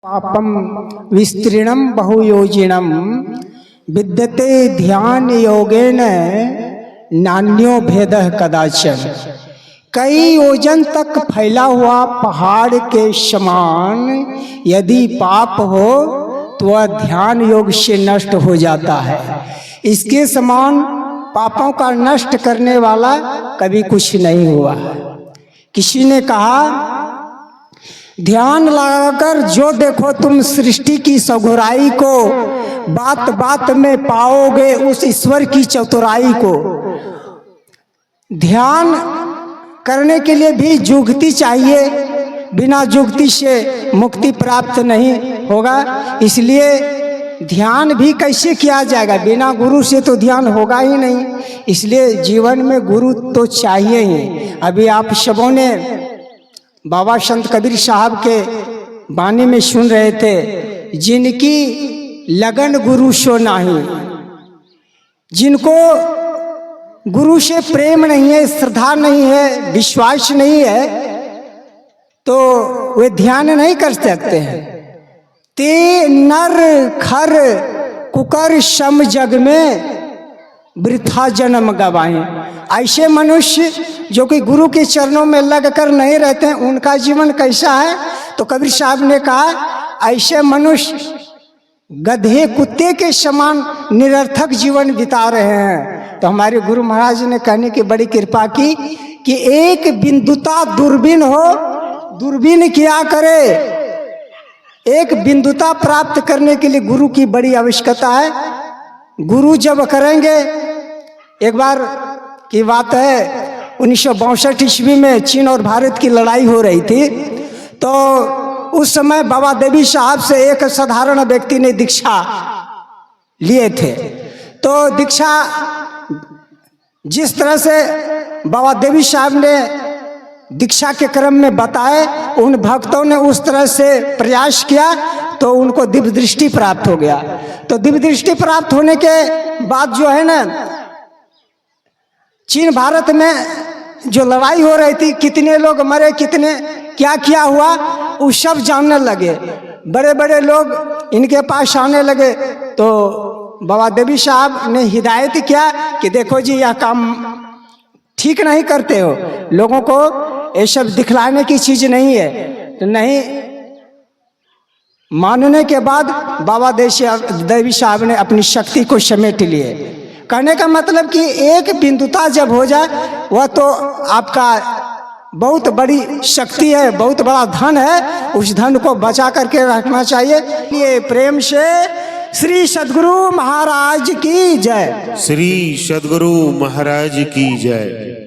पापम विस्तीर्णम बहुयोजिनम विद्यते ध्यान योगेन नान्यो भेदः कदाचन। कई योजन तक फैला हुआ पहाड़ के समान यदि पाप हो तो वह ध्यान योग से नष्ट हो जाता है। इसके समान पापों का नष्ट करने वाला कभी कुछ नहीं हुआ। किसी ने कहा, ध्यान लगाकर जो देखो तुम सृष्टि की सघुराई को, बात बात में पाओगे उस ईश्वर की चतुराई को। ध्यान करने के लिए भी जुगती चाहिए, बिना जुगती से मुक्ति प्राप्त नहीं होगा। इसलिए ध्यान भी कैसे किया जाएगा, बिना गुरु से तो ध्यान होगा ही नहीं। इसलिए जीवन में गुरु तो चाहिए ही। अभी आप सबों ने बाबा संत कबीर साहब के वाणी में सुन रहे थे, जिनकी लगन गुरु सो नहीं। जिनको गुरु से प्रेम नहीं है, श्रद्धा नहीं है, विश्वास नहीं है, तो वे ध्यान नहीं कर सकते हैं। ते नर खर कुकर सम जग में वृथा जन्म गवाएं। ऐसे मनुष्य जो कि गुरु के चरणों में लगकर नहीं रहते हैं, उनका जीवन कैसा है? तो कबीर साहब ने कहा, ऐसे मनुष्य गधे कुत्ते के समान निरर्थक जीवन बिता रहे हैं। तो हमारे गुरु महाराज ने कहने की बड़ी कृपा की कि एक बिंदुता दूरबीन हो, दूरबीन किया करे। एक बिंदुता प्राप्त करने के लिए गुरु की बड़ी आवश्यकता है। गुरु जब करेंगे, एक बार की बात है, 1962 ईस्वी में चीन और भारत की लड़ाई हो रही थी। तो उस समय बाबा देवी साहब से एक साधारण व्यक्ति ने दीक्षा लिए थे। तो दीक्षा जिस तरह से बाबा देवी साहब ने दीक्षा के क्रम में बताए, उन भक्तों ने उस तरह से प्रयास किया तो उनको दिव्य दृष्टि प्राप्त हो गया। तो दिव्य दृष्टि प्राप्त होने के बाद जो है ना, चीन भारत में जो लड़ाई हो रही थी, कितने लोग मरे, कितने क्या किया हुआ, वो सब जानने लगे। बड़े बड़े लोग इनके पास आने लगे। तो बाबा देवी साहब ने हिदायत किया कि देखो जी, यह काम ठीक नहीं करते हो, लोगों को ये सब दिखलाने की चीज नहीं है। तो नहीं मानने के बाद बाबा देवी साहब ने अपनी शक्ति को समेट लिए। कहने का मतलब कि एक बिंदुता जब हो जाए, वह तो आपका बहुत बड़ी शक्ति है, बहुत बड़ा धन है। उस धन को बचा करके रखना चाहिए। ये प्रेम से श्री सद्गुरु महाराज की जय। श्री सद्गुरु महाराज की जय।